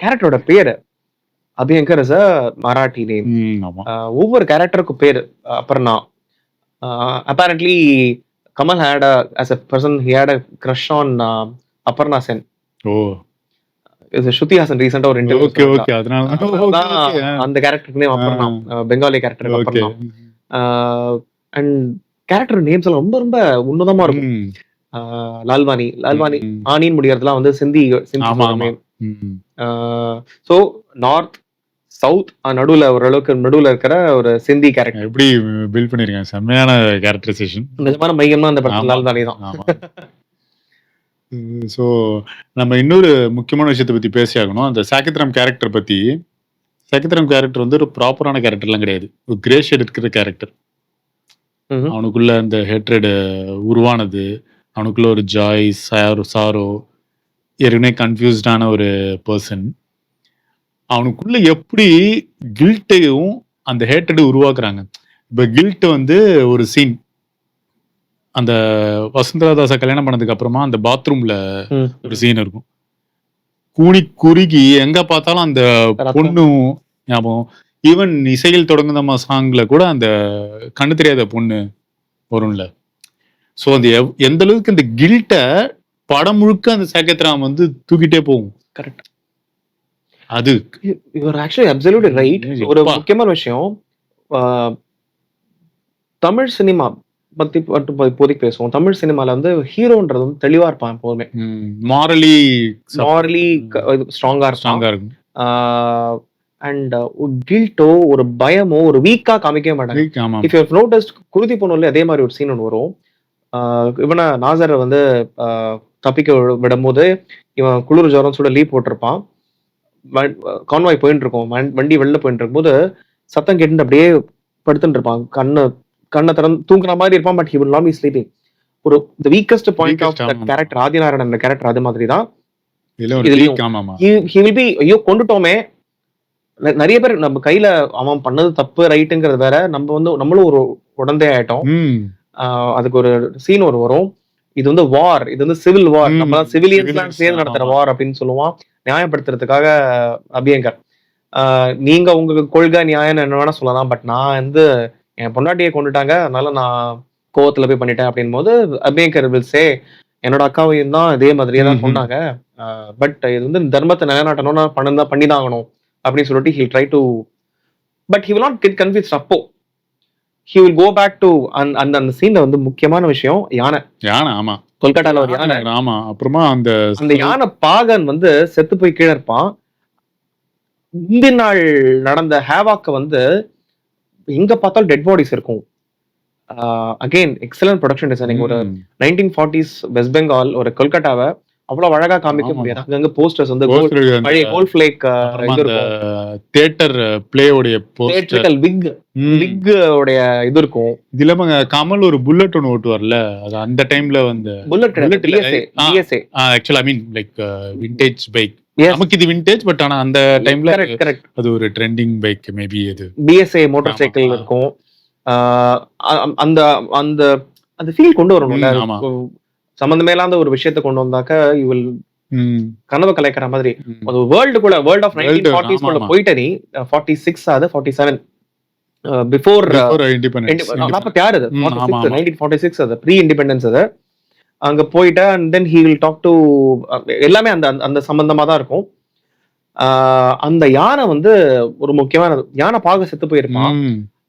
கேரக்டரோட பேரு Abhyankar is a Marathi name. ஆமா ஒவ்வொரு கேரக்டருக்கும் பேரு Aparna. Apparently Kamal had a as a person he had a crush on Aparna Sen. ஓ இது ஸ்ருதி ஹாசன் ரீசெண்டா ஒரு இன்டர்வியூ ஓகே ஓகே அதனால அந்த கேரக்டருக்கு நேம் அபர்ணா, பெங்காலி கேரக்டருக்கு okay Aparna. And character names எல்லாம் ரொம்ப ரொம்ப உன்னதமா இருக்கும். லால்வானி ஆனின்னு முடியறதுலாம் வந்து சிந்தி ஆமா ஆமா நேம். ஸோ நார்த் சவுத் நடுவுல ஓரளவுக்கு நடுவுல இருக்கிற ஒரு சிந்தி கேரக்டர். எப்படி பில்ட் பண்ணிருக்கேன், செம்மையான கேரக்டரைசேஷன். நிஜமான மையமா அந்த படத்துல லால்வானி தான். ஆமா ஸோ நம்ம இன்னொரு முக்கியமான விஷயத்தை பத்தி பேசி ஆகணும். அந்த சாகித்ராம் கேரக்டர் பத்தி. சாகித்ராம் கேரக்டர் வந்து ஒரு ப்ராப்பரான கேரக்டர்லாம் கிடையாது, ஒரு கிரே ஷேட் இருக்கிற கேரக்டர். அவனுக்குள்ள அந்த ஹேட்ரட் உருவானது, அவனுக்குள்ள ஒரு ஜாய் சாரோ, ஏற்கனவே கன்ஃபியூஸ்டான ஒரு பர்சன். அவனுக்குள்ள எப்படி கில்ட்டையும் அந்த ஹேட்ரட் உருவாக்குறாங்க. இப்போ கில்ட் வந்து ஒரு சீன், அந்த வசுந்தரதாச கல்யாணம் பண்ணதுக்கு அப்புறமா அந்த பாத்ரூம்ல ஒரு சீன் இருக்கும். கூனி குறுகி எங்க பார்த்தாலும் அந்த பொண்ணும் ஞாபகம். ஈவன் இசையில் தொடங்குதம்மா சாங்ல கூட அந்த கண்ணு தெரியாத பொண்ணு வரும்ல. ஸோ அந்த எந்த அளவுக்கு அந்த கில்ட்ட படம் முழுக்க அந்த சாகித்ராம் வந்து தூக்கிட்டே போகும். கரெக்ட். அது யூஆர் ஆக்சுவலி அப்சல்யூட்லி ரைட். ஒரு முக்கியமான விஷயம், தமிழ் சினிமா பத்தி இப்போதைக்கு பேசுவோம். தமிழ் சினிமால வந்து ஹீரோன்றது வந்து தெளிவா இருப்பான் எப்போதுமே. மாரலி ஸ்ட்ராங்கா இருக்கும். அண்ட் கில்ட்டோ ஒரு பயமோ ஒரு வீக்கா காமிக்கவே மாட்டாங்க. இஃப் யூ ஹவ் நோட்டிஸ்ட், குருதி பொண்ணுல அதே மாதிரி ஒரு சீன் ஒன்று வரும். இவனை நாசரை வந்து தப்பிக்க விடும்போது இவன் குளிர் ஜுரம் சுட லீவ் போட்டிருப்பான். கான்வாய் போயிட்டு இருக்கோம், வண்டி வெளில போயிட்டு இருக்கும்போது சத்தம் கேட்டு அப்படியே படுத்துட்டு இருப்பான். கண்ணை திறந்து தூங்குற மாதிரி இருப்பான். But he will not be sleeping. ஒரு the weakest point of that character Adinarayanan. அந்த கேரக்டர் அது மாதிரி தான் ஹி வில் பி. ஐயோ கொண்டுட்டோமே. நிறைய பேர் நம்ம கையில அவன் பண்ணது தப்பு ரைட்டுங்கிறது வேற, நம்ம வந்து நம்மளும் ஒரு உடந்தே ஆயிட்டோம். அதுக்கு ஒரு சீன் வரும், இது வந்து வார், இது வந்து சிவில் வார், நம்ம சிவிலியன்ஸ் சேர்ந்து நடத்துற வார் அப்படின்னு சொல்லுவான் நியாயப்படுத்துறதுக்காக அபியங்கர். நீங்க உங்க கொள்கை நியாயம் என்ன வேணா சொல்லலாம், பட் நான் வந்து என் பொண்டாட்டியை கொண்டுட்டாங்க, அதனால நான் கோவத்துல போய் பண்ணிட்டேன் அப்படின் போது அபியங்கர் வில் சே, என்னோட அக்காவையும் தான் இதே மாதிரியே தான் சொன்னாங்க, பட் இது வந்து தர்மத்தை நிலைநாட்டணும்னா பண்ணிதான் ஆகணும் அப்படின்னு சொல்லிட்டு he try to, but he will not get confused. அப்போ he will go back to அந்த சீன்ல வந்து முக்கியமான விஷயம் யானை. ஆமா, கொல்கட்டால ஒரு யானை. ஆமா, அப்புறமா அந்த யானை பாகன் வந்து செத்து போய் கீழே இருப்பான். இந்த நாள் நடந்த ஹேவாக்க வந்து எங்க பார்த்தாலும் டெட் பாடிஸ் இருக்கும். Again excellent production designing. ஒரு 1940s வெஸ்ட் பெங்கால் ஒரு கொல்கட்டாவை அவ்வளவு அழகா காமிக்க முடியாது. அங்கங்க போஸ்டர்ஸ் வந்து பழைய கோல்ட் ஃபிளேக் தியேட்டர் பிளே உடைய போஸ்டர், விக் உடைய இது இருக்கும். இதுல கமல் ஒரு புல்லட் ஒன்னு ஓட்டுவார்ல, அது அந்த டைம்ல வந்து bullet DSA actually I mean like vintage bike. நமக்கு இது விண்டேஜ், பட் ஆனா அந்த டைம்ல அது ஒரு ட்ரெண்டிங் பைக். மேபி அது பிஎஸ்ஏ மோட்டார் சைக்கிள் இருக்கும். அந்த அந்த அந்த ஃபீல் கொண்டு வரணும்ல. சம்பந்தமே இல்லாத ஒரு விஷயத்தை கொண்டு வந்தாக்க இவள் கனவு கலைக்கிற மாதிரி. அது வேர்ல்டு ஆஃப் 1940s குள்ள போயிட்ட நீ 46 அது 47 பிஃபோர் இண்டிபெண்டன்ஸ் 46 அது 1946 அது ப்ரீ இண்டிபெண்டன்ஸ். அது அங்க போயிட்ட and then he will talk to எல்லாமே அந்த அந்த சம்பந்தமா தான் இருக்கும். அந்த யானை வந்து ஒரு முக்கியமான யானை பாக செத்து போயிருப்பான்.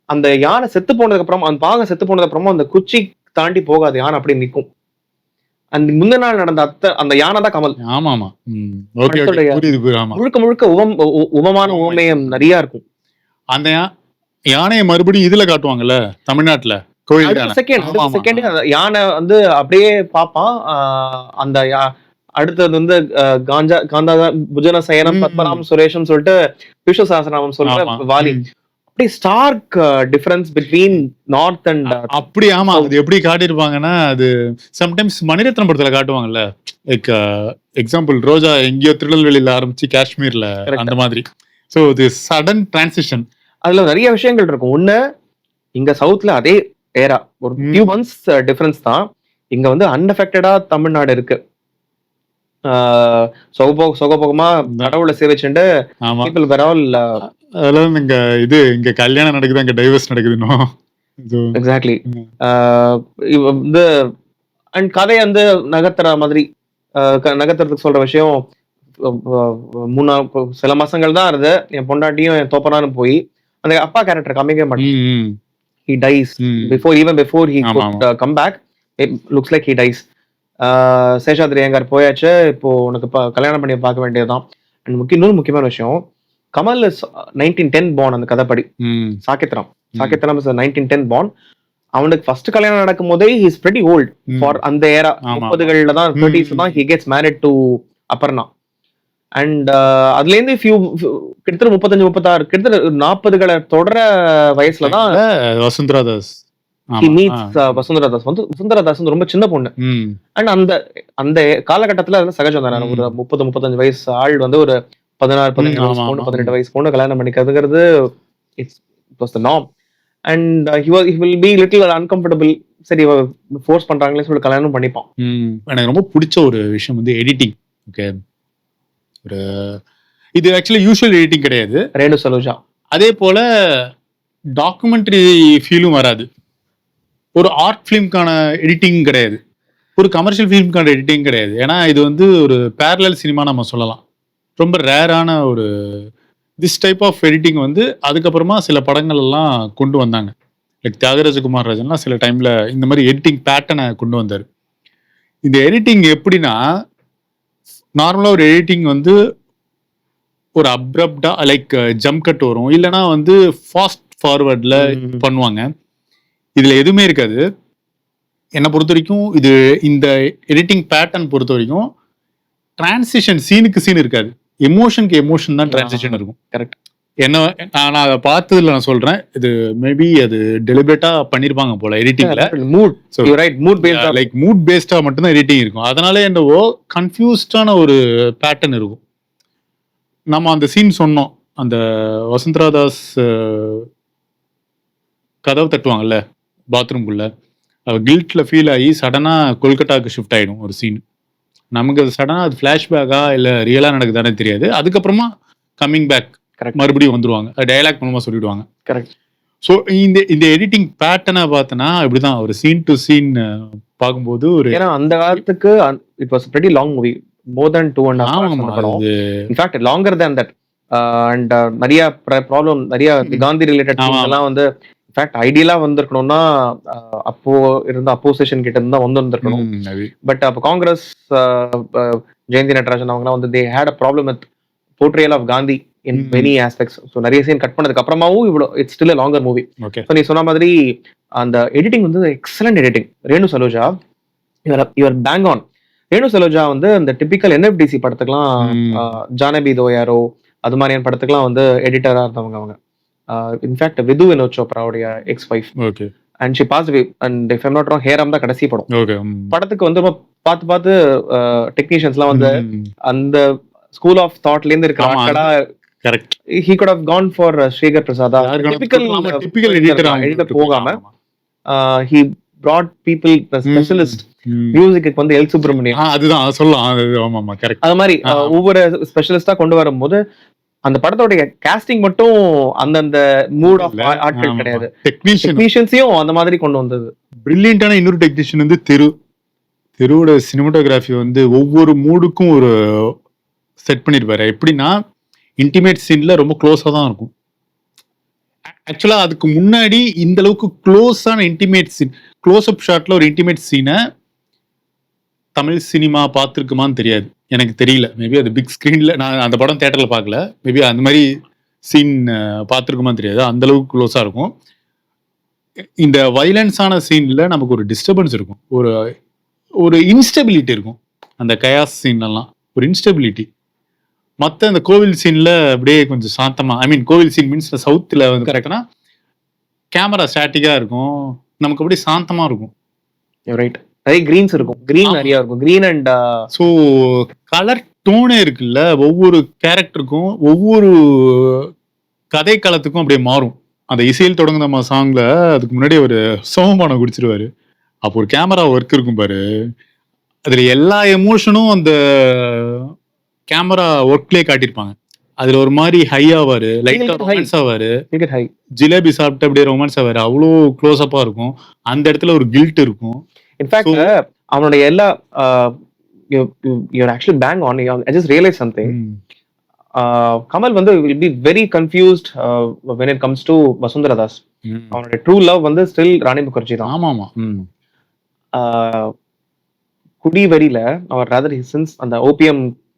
அந்த யானை செத்து போனதுக்கு அப்புறம் அந்த பாக செத்து போனதுக்கு அப்புறமா அந்த குச்சி தாண்டி போகாது யானை அப்படி நிற்கும். அந்த முந்தின நாள் நடந்த அந்த யானை தான் கமல். ஆமாமா, முழுக்க முழுக்க உவமான உவமேயம் நிறைய இருக்கும். அந்த யானையை மறுபடியும் இதுல காட்டுவாங்கல்ல தமிழ்நாட்டுல, செகண்ட் யானை வந்து அப்படியே பாப்பான். அந்த அடுத்தது வந்து காந்தா புஜன சயனம் பத்மநாபம் சுரேஷன் சொல்லிட்டு விஸ்வ சஹஸ்ரநாமம் சொல்ற வாலி. அப்படி stark difference between north and அப்படி. ஆமா, அது எப்படி காட்டியிருப்பாங்கன்னா, அது சம்டைம்ஸ் மணிரத்னம் படத்துல காட்டுவாங்கல்ல, லைக் எக்ஸாம்பிள் ரோஜா எங்கேயோ திருநெல்வேலியில ஆரம்பிச்சு காஷ்மீர்ல அந்த மாதிரி. ஸோ இது சடன் டிரான்சிஷன். அதுல நிறைய விஷயங்கள் இருக்கும். ஒண்ணு, இங்க சவுத்ல அதே ஏரா ஒரு ஃபியூ மந்த்ஸ் டிஃபரன்ஸ் தான். இங்க வந்து அன்அஃபெக்டடா தமிழ்நாடு இருக்கு. சொகபோகமா கடவுளை சேவிச்சுட்டு ஆமா people were all அதெல்லாம் இங்க கல்யாணம் நடக்குது, அங்க டைவர்ஸ் நடக்குது இன்னும். எக்ஸாக்ட்லி வந்து அண்ட் கதையை வந்து நகர்த்துற மாதிரி நகர்த்துறதுக்கு சொல்ற விஷயம் சில மாசங்கள் தான் இருது. என் பொண்டாட்டியும் என் தோப்பனான்னு போய் அந்த அப்பா கேரக்டர் காமிக்க மாட்டேன். He dies before he could come back. It looks like he dies. Seshadri Iyengar போயாச்சு, இப்போ உனக்கு கல்யாணம் பண்ணி பார்க்க வேண்டியதுதான். அண்ட் இன்னொரு முக்கியமான விஷயம், கமல் இஸ் 1910 born. அந்த கதைப்படி சாகித்ரம் இஸ் 1910 born. அவனுக்கு ஃபர்ஸ்ட் கல்யாணம் நடக்கும் போதே he is pretty old for அந்த ஏரா. 30களில் தான் 30s தான் he gets married to Aparna. And அதுல இருந்து கிட்டத்தட்ட 35-36 கிட்டத்தட்ட 40களை தொடர வயசுலதான் வசுந்தரா தாஸ் he meets வசுந்தரா தாஸ். வசுந்தரா தாஸ் வந்து ரொம்ப சின்ன பொண்ணு. அண்ட் அந்த காலகட்டத்துல அது சகஜம் தானே. ஒரு 30-35 வயசு ஆள் வந்து ஒரு 16-17 வயசு பொண்ணு 18 வயசு பொண்ணு கல்யாணம் பண்ணிக்கிறதுங்கிறது it's was the norm. And he will be little uncomfortable. சரி ஃபோர்ஸ் பண்றாங்களே சொல்லி கல்யாணம் பண்ணிப்பான். எனக்கு ரொம்ப பிடிச்ச ஒரு விஷயம் வந்து எடிட்டிங். ஓகே, ஒரு இது ஆக்சுவலி யூஷுவல் எடிட்டிங் கிடையாது. ரேணு சலோஜா அதே போல டாக்குமெண்ட்ரி ஃபீலும் வராது. ஒரு ஆர்ட் ஃபிலிம்கான எடிட்டிங் கிடையாது, ஒரு கமர்ஷியல் ஃபிலிம்கான எடிட்டிங் கிடையாது. ஏன்னா இது வந்து ஒரு பேரலல் சினிமா நம்ம சொல்லலாம். ரொம்ப ரேரான ஒரு திஸ் டைப் ஆஃப் எடிட்டிங் வந்து அதுக்கப்புறமா சில படங்கள் எல்லாம் கொண்டு வந்தாங்க. லைக் தியாகராஜ குமாரராஜன்லாம் சில டைம்ல இந்த மாதிரி எடிட்டிங் பேட்டர்னை கொண்டு வந்தார். இந்த எடிட்டிங் எப்படின்னா, நார்மலாக ஒரு எடிட்டிங் வந்து ஒரு அப்ரப்டா லைக் ஜம்ப் கட் வரும், இல்லைன்னா வந்து ஃபாஸ்ட் ஃபார்வர்டில் பண்ணுவாங்க. இதில் எதுவுமே இருக்காது. என்னை பொறுத்த வரைக்கும் இது இந்த எடிட்டிங் பேட்டர்ன் பொறுத்த வரைக்கும் டிரான்சிஷன் சீனுக்கு சீன் இருக்காது, எமோஷனுக்கு எமோஷன் தான் டிரான்சிஷன் இருக்கும். கரெக்ட். என்ன நான் அதை பார்த்ததுல நான் சொல்றேன், இது மேபி அது டெலிபரேட்டா பண்ணிருப்பாங்க போல எடிட்டிங்ல. லைக் மூட் பேஸ்டா மட்டும்தான் எடிட்டிங் இருக்கும். அதனால என்னவோ கன்ஃபியூஸ்டான ஒரு பேட்டர்ன் இருக்கும். நம்ம அந்த சீன் சொன்னோம், அந்த வசுந்தரா தாஸ் கதவு தட்டுவாங்கல்ல பாத்ரூம்குள்ள, கில்ட்ல ஃபீல் ஆகி சடனா கொல்கட்டாவுக்கு ஷிஃப்ட் ஆயிடும் ஒரு சீன். நமக்கு அது சடனா அது ஃபிளாஷ்பேக்கா இல்ல ரியலா நடக்குதானே தெரியாது. அதுக்கப்புறமா கம்மிங் பேக் மறுபடியும் வந்துருவாங்க, டயலாக் மூலமா சொல்லிடுவாங்க. கரெக்ட். ஸோ இந்த எடிட்டிங் பேட்டர்னை பார்த்தனா இப்படிதான் ஒரு சீன் டு சீன் பார்க்கும்போது ஒரு, ஏன்னா அந்த காலத்துக்கு it was pretty long movie, more than 2.5 hours. In fact longer than that. And நிறைய ப்ராப்ளம், நிறைய காந்தி ரிலேட்டட் திங்ஸ் எல்லாம் வந்து இன்ஃபேக்ட் ஐடியலா வந்திருக்கணும்னா அப்போ இருந்த அப்போசிஷன் கிட்ட இருந்து தான் வந்திருக்கணும். பட் அப்போ காங்கிரஸ் ஜெயந்தி நடராஜன் அவங்கலாம் வந்து they had a problem with portrayal of Gandhi in many aspects. So நிறைய சீன் கட் பண்ணதுக்கு அப்புறமாவும் இவ்வளோ it's still a longer movie. So நீ சொன்ன மாதிரி அந்த எடிட்டிங் வந்து excellent editing. Renu Saluja your bang on. Renu Saluja வந்து அந்த டிபிக்கல் என்எஃப்டிசி படத்துக்குலாம், ஜானபி தோயாரோ அது மாதிரியான படத்துக்குலாம் வந்து எடிட்டரா இருந்தவங்க அவங்க. இன்ஃபேக்ட் விது வினோத் சோப்ராவுடைய ex wife. And she passed away. And if I'm not wrong Hey Ram தான் கடைசி படம். படத்துக்கு வந்து ரொம்ப பார்த்து டெக்னீஷியன்ஸ்லாம் வந்து அந்த ஸ்கூல் ஆஃப் தாட்ல இருந்து இருக்கிற ஆட்களா. Correct. He could have gone for Srigar Prasada. Typical editor போகாம he brought people specialist. மியூசிக்கு வந்து எல் சுப்ரமணியம், அதுதான் சொல்லலாம். ஆமாமா கரெக்ட். அது மாதிரி ஒவ்வொரு ஸ்பெஷலிஸ்டா கொண்டு வரும்போது அந்த படத்தோடைய காஸ்டிங் மட்டும் அந்தந்த மூட் ஆஃப் ஆட்கள் கிடையாது, டெக்னீஷியன்ஸையும் அந்த மாதிரி கொண்டு வந்தது. பிரில்லியன்டான இன்னொரு டெக்னீஷியன் வந்து தெருவோட சினிமாட்டோகிராஃபி வந்து ஒவ்வொரு மூடுக்கும் ஒரு செட் பண்ணிருப்பாரு. எப்படின்னா இன்டிமேட் சீன்ல ரொம்ப க்ளோஸா தான் இருக்கும். ஆக்சுவலா அதுக்கு முன்னாடி இந்த அளவுக்கு க்ளோஸான இன்டிமேட் சீன், க்ளோஸ் அப் ஷாட்ல ஒரு இன்டிமேட் சீனை தமிழ் சினிமா பார்த்துருக்குமான்னு தெரியாது, எனக்கு தெரியல. மேபி அது பிக் ஸ்கிரீன்ல, நான் அந்த படம் தியேட்டர்ல பார்க்கல, மேபி அந்த மாதிரி சீன் பார்த்துருக்குமான்னு தெரியாது. அந்த அளவுக்கு க்ளோஸா இருக்கும். இந்த வைலன்ஸான சீன்ல நமக்கு ஒரு டிஸ்டர்பன்ஸ் இருக்கும், ஒரு இன்ஸ்டெபிலிட்டி இருக்கும். அந்த கயாஸ் சீன்லாம் ஒரு இன்ஸ்டெபிலிட்டி. மற்ற அந்த கோவில் சீன்ல அப்படியே கொஞ்சம் சாந்தமா, ஐ மீன் கோவில் சீன் மீன்ஸ் சவுத்துல வந்து கரெக்டா கேமரா ஸ்டாட்டிக்கா இருக்கும், நமக்கு அப்படியே சாந்தமா இருக்கும். ரைட். நிறைய கிரீன்ஸ் இருக்கும், கிரீன் நிறைய இருக்கும், கிரீன் அண்ட் ஸோ கலர் டோனே இருக்குல்ல, ஒவ்வொரு கேரக்டருக்கும் ஒவ்வொரு கதை காலத்துக்கும் அப்படியே மாறும். அந்த இசையில் தொடங்குன சாங்ல அதுக்கு முன்னாடி ஒரு சோமபானம் குடிச்சிருவாரு, அப்போ ஒரு கேமரா ஒர்க் இருக்கும் பாரு, அதுல எல்லா எமோஷனும் அந்த கேமரா ஒர்க்லயே காட்டியிருப்பாங்க. அதுல ஒரு மாதிரி ஹை ஆவாரு, லைட்டா ரொமான்ஸ் ஆவாரு, ஜிலேபி சாப்பிட்டு அப்படியே ரொமான்ஸ் ஆவாரு, அவ்வளோ க்ளோஸ் அப்பா இருக்கும். அந்த இடத்துல ஒரு கில்ட் இருக்கும். இன்ஃபேக்ட் அவனுடைய எல்லா you're actually bang on. I just realized something. Kamal வந்து will be very confused when it comes to Vasundhara Das. அவனுடைய ட்ரூ லவ் வந்து ஸ்டில் ராணி முகர்ஜி தான். ஆமாமா. குடி வெறியில அவர் ராதர் சின்ஸ் அந்த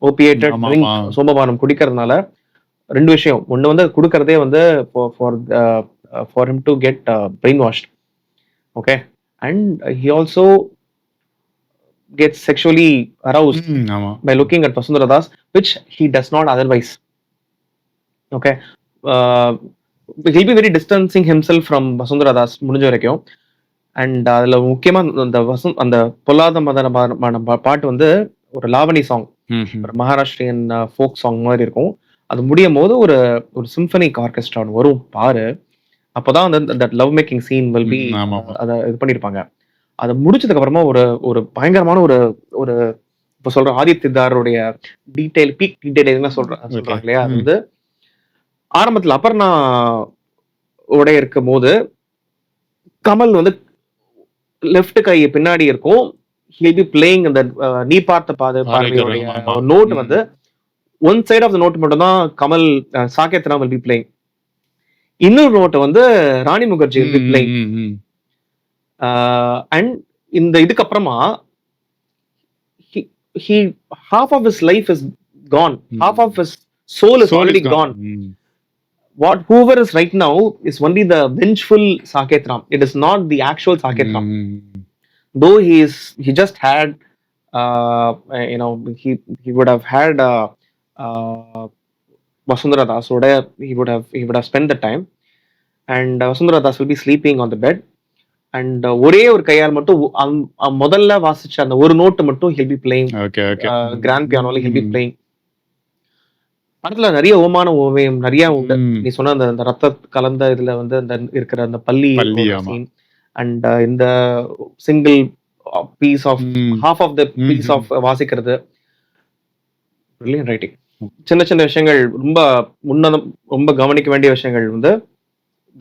ஓபியேட்டட் ட்ரிங்க் சோமபானம் குடிக்கிறதுனால ரெண்டு விஷயம். ஒண்ணு வந்து குடுக்கறதே வந்து for him to get brainwashed. Okay, and he also gets sexually aroused by looking at Vasundhara Das, which he does not otherwise. Okay, he'll be very distancing himself from Vasundhara Das முடிஞ்ச வரைக்கும். And அதுல முக்கியமா அந்த பொல்லாத மதனமான பாட்டு வந்து ஒரு Lavani song, ஒரு மகாராஷ்டிரியன் ஃபோக் சாங் மாதிரி இருக்கும். அது முடியும் போது ஒரு ஒரு சிம்பனிக் ஆர்கெஸ்ட்ரா வரும் பாரு. அப்போதான் வந்து love making scene will be அதை இது பண்ணிருப்பாங்க. அதை முடிச்சதுக்கு அப்புறமா ஒரு ஒரு பயங்கரமான ஒரு ஒரு இப்போ சொல்ற ஆதித்யதாருடைய டீடைல் பீக் டீடைல் சொல்றாங்க இல்லையா, அது வந்து ஆரம்பத்துல அபர்ணா உடைய இருக்கும் போது கமல் வந்து லெஃப்ட் கை பின்னாடி இருக்கும், he'll be playing அந்த நீ பார்த்த பார்வையோடைய நோட் வந்து one side of the note மட்டும் தான் Kamal Saket Ram will be playing. இன்னொரு நோட் வந்து Rani Mukherjee will be playing. And இந்த இதுக்கு அப்புறமா he half of his life is gone, half of his soul is already gone. Whoever is right now is only the vengeful Saket Ram. It is not the actual Saket Ram. Though he just had he would have had Vasundhara Das. He would have spent the time, and Vasundhara Das will be sleeping on the bed. And ஒரே ஒரு கையால் மட்டும் முதல்ல வாசிச்ச அந்த ஒரு note மட்டும் he'll be playing. Grand பியானோல he'll be playing. படத்துல நிறைய ஓமான ஓவியம் நிறைய உண்டு. நீ சொன்ன அந்த ரத்த கலந்த இதுல வந்து அந்த இருக்கிற அந்த பள்ளி சீன் அண்ட் இந்த single piece of half of the piece of வாசிக்கிறது பிரில்லியன்ட் ரைட்டிங். சின்ன சின்ன விஷயங்கள் ரொம்ப உன்னதம், ரொம்ப கவனிக்க வேண்டிய விஷயங்கள் வந்து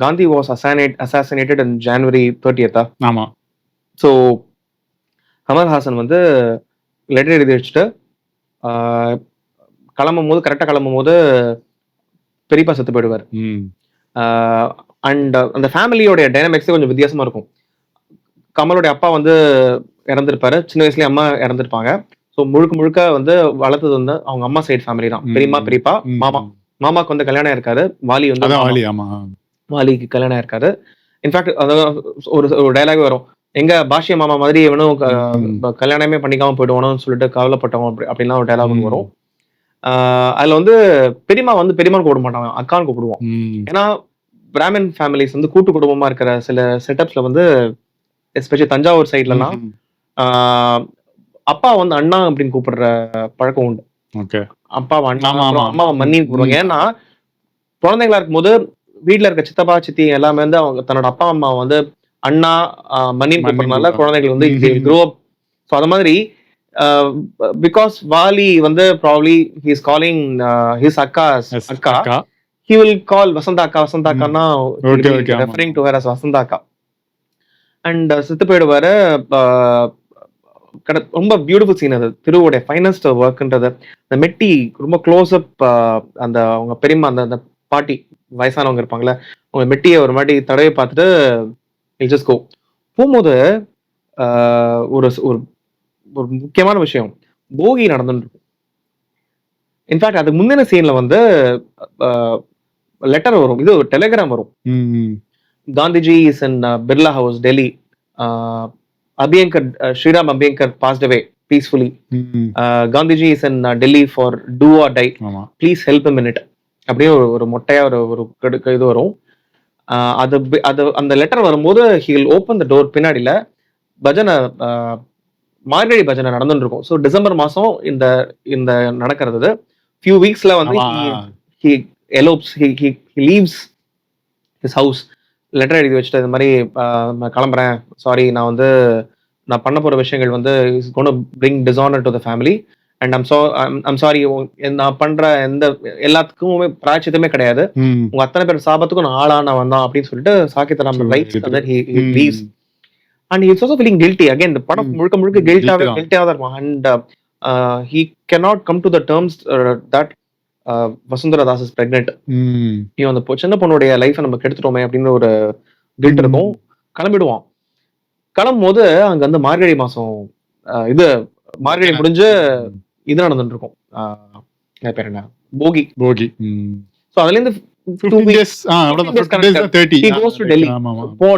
Gandhi was assassinated in January 30th. ஆமா. ஸோ கமல்ஹாசன் வந்து லெட்டர் எழுதி வச்சுட்டு கரெக்டாக கிளம்பும் போது பெரியப்பா செத்து போயிடுவார். அண்ட் அந்த ஃபேமிலியோடைய டைனாமிக்ஸே கொஞ்சம் வித்தியாசமா இருக்கும். கமலோடைய அப்பா வந்து இறந்துருப்பாரு, சின்ன வயசுலயே அம்மா இறந்துருப்பாங்க. ஸோ முழுக்க வந்து வளர்த்தது வந்து அவங்க அம்மா சைடு ஃபேமிலி தான். பெரியப்பா மாமாக்கு வந்து கல்யாணம் இருக்காரு, வாலி வந்து வாலிக்கு கல்யாணம் இருக்காரு. இன்ஃபேக்ட் ஒரு டைலாக் வரும், எங்க பாஷ்ய மாமா மாதிரி இவனும் கல்யாணமே பண்ணிக்காம போயிடுவானு சொல்லிட்டு கவலைப்பட்டவன் அப்படின்லாம் ஒரு டைலாக் வரும். அதுல வந்து பெரியமான்னு கூப்பிட மாட்டாங்க, அக்கான்னு கூப்பிடுவோம். ஏன்னா பிராமின் ஃபேமிலிஸ் வந்து கூட்டு குடும்பமா இருக்கிற சில செட்டப்ஸ்ல வந்து எஸ்பெஷலி தஞ்சாவூர் சைட்லலாம் அப்பா வந்து அண்ணா அப்படின்னு கூப்பிடுற பழக்கம் உண்டு. அப்பாவை அண்ணா, அம்மாவை மன்னின்னு கூப்பிடுவாங்க. ஏன்னா குழந்தைங்களா இருக்கும்போது வீட்டுல இருக்க சித்தப்பா சித்தி எல்லாமே வந்து அவங்க தன்னோட அப்பா அம்மா வந்து அண்ணா மன்னின்னு கூப்பிடுறதுனால குழந்தைகள் வந்து grow up. ஸோ அது மாதிரி because Wali வந்து probably he is calling his akka, he will call Vasanta Akka na referring to her as Vasanta Akka. And செத்து போயிடுவாரு. ரொம்ப பியூட்டிஃபுல் சீன் அது. திருவோடைய ஃபைனஸ்ட் ஒர்க்ன்றது அந்த மெட்டி ரொம்ப க்ளோஸ் அப். அந்த அவங்க பெரியம்மா அந்த பாட்டி வயசானவங்க இருப்பாங்களே, அவங்க மெட்டியை ஒரு மாதிரி தடவை பார்த்துட்டு இல் ஜஸ்ட் கோ. போகும்போது ஒரு ஒரு முக்கியமான விஷயம், போகி நடந்துட்டு. இன்ஃபேக்ட் அதுக்கு முந்தின சீன்ல வந்து லெட்டர் வரும், இது ஒரு டெலிகிராம் வரும். Gandhiji is in Birla house, Delhi. Shriram Abhyankar passed away peacefully. Gandhiji is in Delhi for do or die. Please help him in it. அப்படியே ஒரு மொட்டையா ஒரு இது வரும். அது அந்த லெட்டர் வரும்போது he will open the door. பின்னாடியில பஜனை, மார்கழி பஜனை நடந்துட்டு இருக்கும். ஸோ டிசம்பர் மாசம் இந்த நடக்கிறது. ஃபியூ வீக்ஸ்ல வந்து he elopes, he leaves his house. Letter எழுதி வச்சுட்டு இந்த மாதிரி கிளம்புறேன், சாரி நான் வந்து நான் பண்ண போற விஷயங்கள் வந்து is gonna bring dishonour to the family and I'm sorry, நான் பண்ற எந்த எல்லாத்துக்குமே பிராய்ச்சித்தமே கிடையாது, உங்க அத்தனை பேர் சாபத்துக்கும் நான் ஆளானவன் தான் அப்படின்னு சொல்லிட்டு Saket Ram writes and then he leaves and he is also feeling guilty again. இந்த படம் முழுக்க முழுக்க கில்ட்டாவே தான் இருப்பான் and he cannot come to the terms that Vasundhara Das is pregnant. இவன் அந்த சின்ன பொண்ணுடைய லைஃபை நம்ம கெடுத்துட்டோமே அப்படின்னு ஒரு கில்ட் இருக்கும். கிளம்பிடுவான். கிளம்பும் போது அங்க வந்து மார்கழி மாசம் இது மார்கழி முடிஞ்சு இது நடந்துட்டு இருக்கும். பேர் என்ன, போகி. ஸோ அதுல இருந்து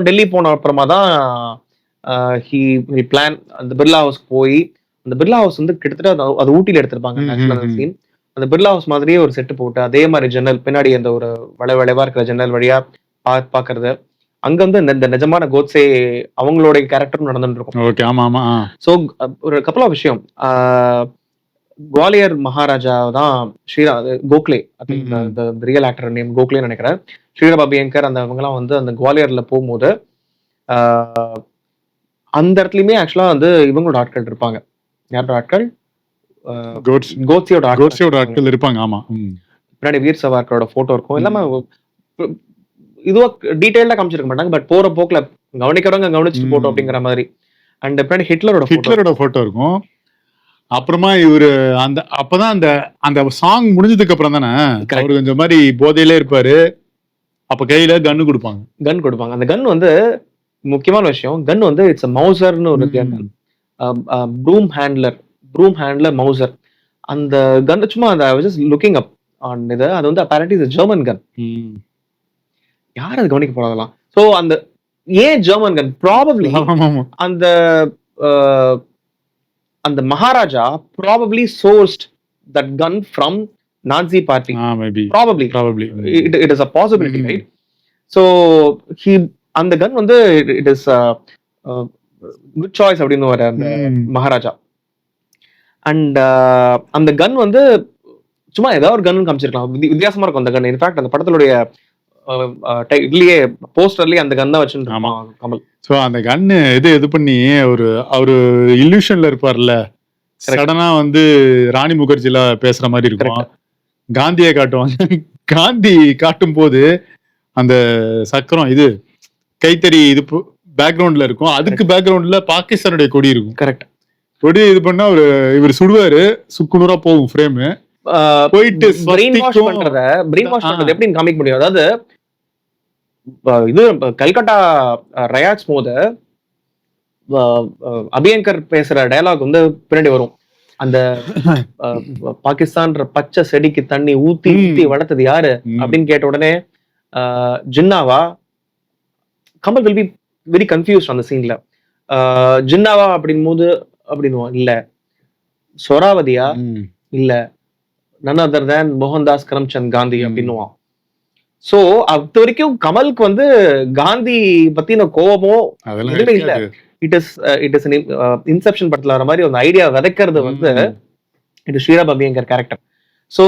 டெல்லி போன அப்புறமா தான் he will plan அந்த பிர்லா ஹவுஸ் போய், அந்த பிர்லா ஹவுஸ் வந்து கிட்டத்தட்ட அது ஊட்டியில எடுத்திருப்பாங்க சீன். அந்த பிர்லா ஹவுஸ் மாதிரியே ஒரு செட்டு போட்டு அதே மாதிரி ஜன்னல் பின்னாடி அந்த ஒரு வளைவா இருக்கிற ஜன்னல் வழியா பாக்குறது. அங்க வந்து இந்த நிஜமான கோட்ஸே அவங்களோட கேரக்டரும் நடந்துட்டு இருக்கும். சோ ஒரு கப்பல் ஆஃப் விஷயம். குவாலியர் மகாராஜா தான் Gokhale, real actor name Gokhale நினைக்கிறேன். ஸ்ரீராம் அபியங்கர் அந்த இவங்கெல்லாம் வந்து அந்த குவாலியர்ல போகும்போது அந்த இடத்துலயுமே ஆக்சுவலா வந்து இவங்களோட ஆட்கள் இருப்பாங்க. யாரோட ஆட்கள்? கோட்ஸியோட ஆட்கள் இருப்பாங்க. ஆமா, பின்னாடி வீர் சவார்கரோட போட்டோ இருக்கும். எல்லாமே இதுவா டீடைலா காமிச்சிருக்க மாட்டாங்க, பட் போற போக்குல கவனிக்கிறவங்க கவனிச்சுட்டு போட்டோம் அப்படிங்கிற மாதிரி. அண்ட் பின்னாடி ஹிட்லரோட போட்டோ இருக்கும். அப்புறமா இவரு அந்த அப்பதான் அந்த சாங் முடிஞ்சதுக்கு அப்புறம் தானே அவரு கொஞ்சம் மாதிரி போதையிலே இருப்பாரு. அப்ப கையில கன்னு கொடுப்பாங்க. அந்த கன் வந்து முக்கியமான விஷயம். கன் வந்து இட்ஸ் மவுசர்னு ஒரு ப்ரூம் ஹேண்ட்லர் மவுசர். அந்த கன் சும்மா அந்த லுக்கிங் அப் ஆன் இது, அது வந்து அப்பேரண்ட்லி இது ஜெர்மன் கன். யார் அது கவனிக்க போறதெல்லாம். சோ அந்த ஏன் ஜெர்மன் கன், ப்ராபப்லி அந்த maharaja probably sourced that gun from Nazi party. Probably it is a possibility, right? So அந்த கன் வந்து இட் இஸ் குட் சாய்ஸ் அப்படின்னு வர அந்த மகாராஜா. அண்ட் அந்த கன் வந்து சும்மா ஏதாவது ஒரு கன் காமிச்சிருக்கலாம், வித்தியாசமா இருக்கும் அந்த கன். இன்ஃபேக்ட் அந்த படத்துடைய இதுலயே போஸ்டர்லயே அந்த கன் தான் வச்சுருக்கான் கமல். ஸோ அந்த கன்னு இது பண்ணி அவரு இல்லூஷன்ல இருப்பார்ல, சடனா வந்து ராணி முகர்ஜில பேசுற மாதிரி இருக்கும். காந்தியை காட்டுவாங்க. காந்தி காட்டும் போது அந்த சக்கரம் இது கைத்தறி இது பேக்ரவுண்ட்ல இருக்கும். அதுக்கு பேக்ரவுண்ட்ல பாகிஸ்தானுடைய கொடி இருக்கும். கரெக்ட். கொடி இது பண்ணா இவர் சுடுவாரு, சுக்குநூறா போகும் ஃப்ரேம். போயிட்டு பிரெயின் வாஷ் பண்றது எப்படின்னு காமிக்க முடியும். அதாவது இது கல்கட்டா ரயாட்ஸ் போது அபியங்கர் பேசுற டயலாக் வந்து பின்னாடி வரும். அந்த பாகிஸ்தான் பச்சை செடிக்கு தண்ணி ஊத்தி வளர்த்தது யாரு அப்படின்னு கேட்ட உடனே ஜின்னாவா, Kamal will be very confused அந்த சீன்ல. ஜின்னாவா அப்படின் போது அப்படின்னு இல்ல, சொராவதியா இல்ல, none other than Mohandas Karamchand Gandhi அப்படின்னுவான். சோ அது வரைக்கும் கமலுக்கு வந்து காந்தி பத்தின கோபமோ எதுவுமே இல்ல. இட் இஸ் இன்செப்ஷன் படத்துல வர மாதிரி ஒரு ஐடியா விதைக்கிறது வந்து இது ஸ்ரீராம் அபியங்கர் கேரக்டர். சோ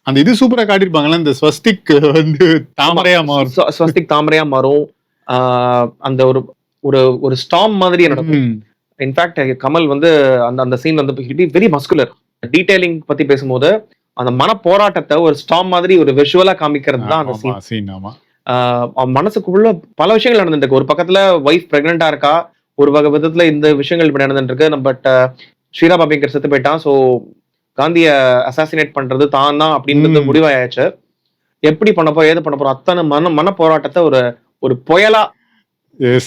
அந்த இது சூப்பரா காட்டிருப்பாங்கல்ல, இந்த ஸ்வஸ்திக் வந்து ஸ்வஸ்திக் தாமரையா மாறும். அந்த ஒரு ஸ்டாம் மாதிரி நடக்கும். இன்ஃபேக்ட் கமல் வந்து அந்த சீன் வந்து வெரி மஸ்குலர். டீடைலிங் பத்தி பேசும்போது அந்த மன போராட்டத்தை ஒரு ஸ்டாம் மாதிரி ஒரு விஷுவலா காமிக்கிறது தான் அந்த சீன். மனசுக்குள்ள பல விஷயங்கள் நடந்துட்டு இருக்கு. ஒரு பக்கத்துல வைஃப் பிரெக்னெண்டா இருக்கா, ஒரு வகை விதத்துல இந்த விஷயங்கள் இப்படி நடந்துட்டு இருக்கு. பட் ஸ்ரீராம் அபியங்கர் செத்து போயிட்டான். சோ காந்திய அசாசினேட் பண்றது தான் அப்படின்றது முடிவாயாச்சு. எப்படி பண்ண போறோம், ஏது பண்ண போறோம், அத்தனை மன போராட்டத்தை ஒரு புயலா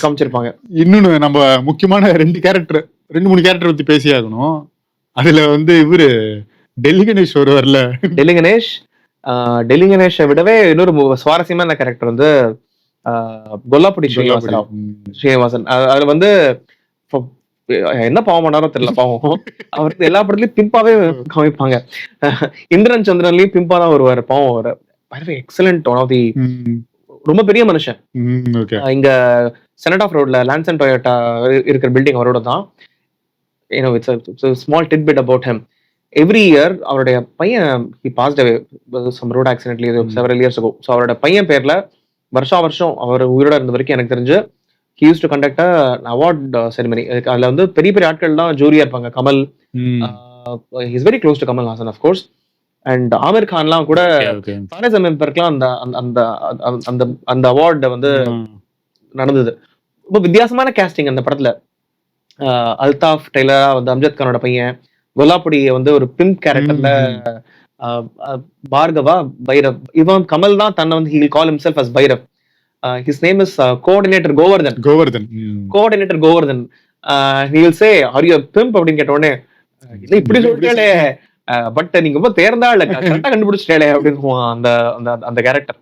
காமிச்சிருப்பாங்க. இன்னொன்னு நம்ம முக்கியமான 2-3 கேரக்டர் பத்தி பேசியாகணும். அதுல வந்து இவரு டெல்லி கணேஷ் வருவார்ல, டெல்லி கணேஷை விடவே இன்னொரு சுவாரஸ்யமான கேரக்டர் வந்து கொல்லாப்படி ஸ்ரீனிவாசன். அதுல வந்து என்ன பாவம் பண்ணாரோ தெரியல. பாவம் அவருக்கு எல்லா படத்துலயும் பிம்பாவே காமிப்பாங்க. இந்திரன் சந்திரன்லயும் பிம்பா தான் வருவாரு. பாவம் அவர் எக்ஸலண்ட், ஒன் ஆஃப் தி ரொம்ப பெரிய மனுஷன். இங்க செனட் ஆஃப் ரோட்ல லான்சன் டொயோட்டா இருக்கிற பில்டிங் அவரோட தான். it's a small tidbit about him. Every year அவருடைய பையன் he passed away some road accidentally several years ago. So அவரோட பையன் பேர்ல வருஷம் அவர் உயிரோட இருந்த வரைக்கும் எனக்கு தெரிஞ்சு he used to conduct an award ceremony. அதுல வந்து பெரிய பெரிய ஆட்கள் தான் ஜூரியா இருப்பாங்க. Kamal, he's very close to Kamal Haasan of course. And Aamir கான்லாம் கூட ஃபாரஸ் மெம்பருக்குலாம் அந்த அந்த அந்த அந்த அவார்டு வந்து நடந்தது. ரொம்ப வித்தியாசமான கேஸ்டிங் அந்த படத்துல. அல்தாஃப் டெய்லரா வந்து அம்ஜத் கானோட பையன், கொல்லாப்புடி வந்து ஒரு பிம்ப் கேரக்டர்ல பார்கவா பைரவ். இவன் கமல் தான் தன்னை வந்து he will call himself as Bhairav. his name is coordinator Govardhan. Coordinator Govardhan. he will say are you a pimp அப்படின்னு கேட்ட உடனே இல்ல இப்படி சொல்லிட்டாலே, பட் நீங்க ரொம்ப தேர்ந்தா இல்ல கரெக்டா கண்டுபிடிச்சிட்டாலே அப்படின்னு அந்த அந்த கேரக்டர்.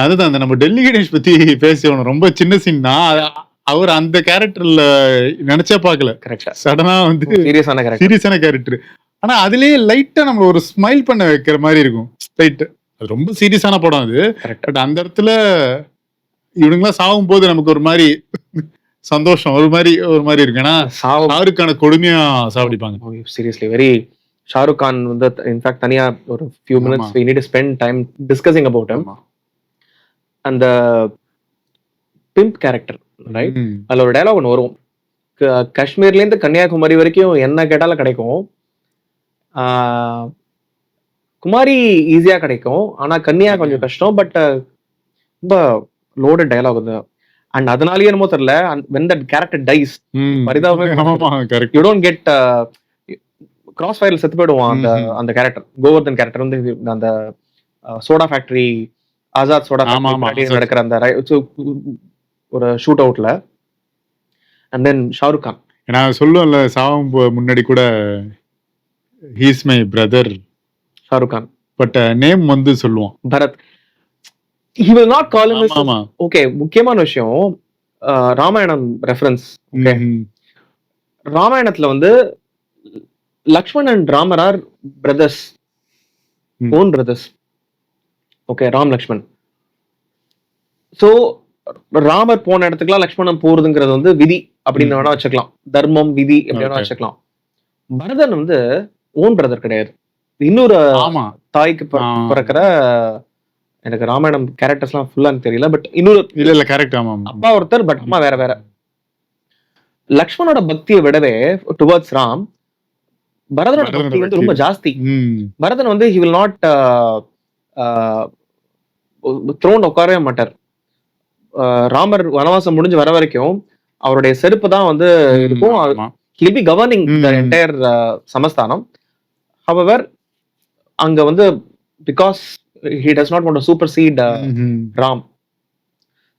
அதுதான் அந்த நம்ம டெல்லி கணேஷ் பத்தி பேசணும். ரொம்ப சின்ன சீன் தான் அவர் அந்த கேரக்டர்ல நினைச்சே பார்க்கல. கரெக்டா சடனா வந்து சீரியஸான கேரக்டர். ஆனா அதுலயே லைட்டா நம்ம ஒரு ஸ்மைல் பண்ண வைக்கிற மாதிரி இருக்கும். ரைட், அது ரொம்ப சீரியஸான படம் அது. பட் அந்த இடத்துல இவனுங்களாம் சாகும் போது நமக்கு ஒரு மாதிரி சந்தோஷம், ஒரு மாதிரி இருக்கு. ஏன்னா ஷாருக் கான கொடுமையா சாவடிப்பாங்க. Seriously very. ஷாருக் கான் வந்து இன்ஃபேக்ட் தனியா ஒரு few minutes we need to spend time discussing about him. அந்த பிம்ப் கேரக்டர் ரைட், அதுல ஒரு டயலாக் ஒன்று வரும். காஷ்மீர்ல இருந்து கன்னியாகுமரி வரைக்கும் என்ன கேட்டாலும் கிடைக்கும், குமாரி ஈஸியா கிடைக்கும், ஆனா கன்னியா கொஞ்சம் கஷ்டம். பட் ரொம்ப லோடட் டயலாக் அது. அண்ட் அதனாலயே என்னமோ தெரியல, when that character dies பரிதாபமே you don't get கிராஸ் ஃபயர்ல செத்து போயிடுவான் அந்த அந்த கேரக்டர். கோவர்தன் கேரக்டர் வந்து அந்த soda factory, Azad soda factory நடக்கிற அந்த ஒரு ஷூட் அவுட்ல. அண்ட் தென் ஷாருக் கான் நான் சொல்லுவேன்ல சாவும் முன்னாடி கூட he is my brother Shahrukh Khan, but name வந்து சொல்லுவான் Bharat. he will not call him. Okay, முக்கியமான விஷயம் ராமாயணம் ரெஃபரன்ஸ். ஓகே, ராமாயணத்துல வந்து Lakshman and Ramar are brothers, own brothers. Okay, Ram Lakshman. So Ramar போன இடத்துக்குலாம் லக்ஷ்மணன் போறதுங்கிறது வந்து விதி அப்படின்னு வேணா வச்சுக்கலாம், தர்மம் விதி எப்படி வேணா வச்சுக்கலாம். பரதன் வந்து ஓன் பிரதர் கிடையாது, இன்னொரு தாய்க்கு பிறக்கிற. எனக்கு ராமாயணம் கேரக்டர்ஸ் எல்லாம் ஃபுல்லா தெரியல, பட் இன்னொரு இல்ல கரெக்ட். அப்பா ஒருத்தர், பட் அம்மா வேற வேற. லக்ஷ்மணோட பக்தியை விடவே டுவர்ட்ஸ் ராம் பரதனோட பக்தி வந்து ரொம்ப ஜாஸ்தி. பரதன் வந்து he will not த்ரோன் உட்காரவே மாட்டார். ராமர் வனவாசம் முடிஞ்சு வர வரைக்கும் அவருடைய செருப்பு தான் வந்து இருக்கும். he'll be governing the entire சமஸ்தானம். however அங்க வந்து because he does not want to supersede Ram,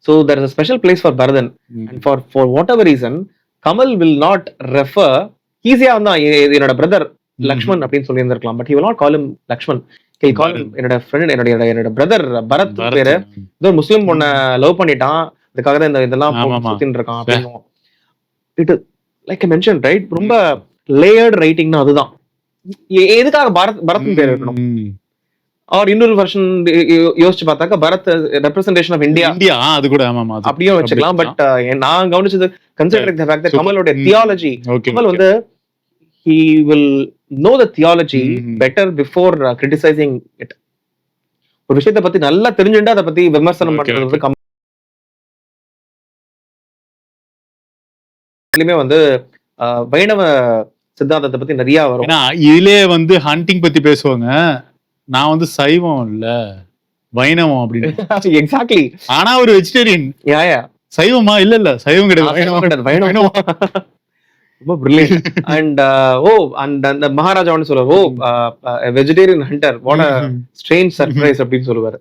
so there is a special place for Bharathan. And for whatever reason Kamal will not refer ஈஸியா வந்து என்னோட பிரதர் லக்ஷ்மண் அப்படின்னு சொல்லி இருந்திருக்கலாம், but he will not call him Lakshman. he'll call him என்னோட friend, என்னோட brother Bharat. பேரு ஏதோ முஸ்லிம் பொண்ண லவ் பண்ணிட்டான், அதுக்காக தான் இதெல்லாம் சுத்தின்னு இருக்கான் அப்படின்னு. It like I mention right, ரொம்ப லேயர்ட் ரைட்டிங்னா அதுதான். எதுக்காக பரத் பேர் இருக்கணும்? அவர் இன்னொரு வெர்ஷன் யோசிச்சு பார்த்தாக்க பரத் ரெப்ரசன்டேஷன் ஆஃப் இந்தியா, அது கூட அப்படியும் வச்சுக்கலாம். பட் நான் கவனிச்சது கன்சிடரிங் தி ஃபேக்ட் தட் கமலோட தியாலஜி, கமல் வந்து he will know the theology better before criticizing it. ஒரு விஷயத்தை பத்தி நல்லா தெரிஞ்சுட்டா அதை பத்தி விமர்சனம் பண்றது கமலுமே வந்து வைணவ சித்தாந்தத்தை பத்தி நிறைய வரும். இதுலயே வந்து ஹண்டிங் பத்தி பேசுவாங்க, நான் வந்து சைவம் இல்ல வைணவம் அப்படின்னு. எக்ஸாக்ட்லி. ஆனா ஒரு வெஜிடேரியன். சைவமா? இல்ல சைவம் கிடையாது, வைணவம். ரொம்ப பிரில்லியன்ட். அண்ட் அந்த மகாராஜான்னு சொல்லுவார், vegetarian hunter, what a strange surprise அப்படின்னு சொல்லுவாரு.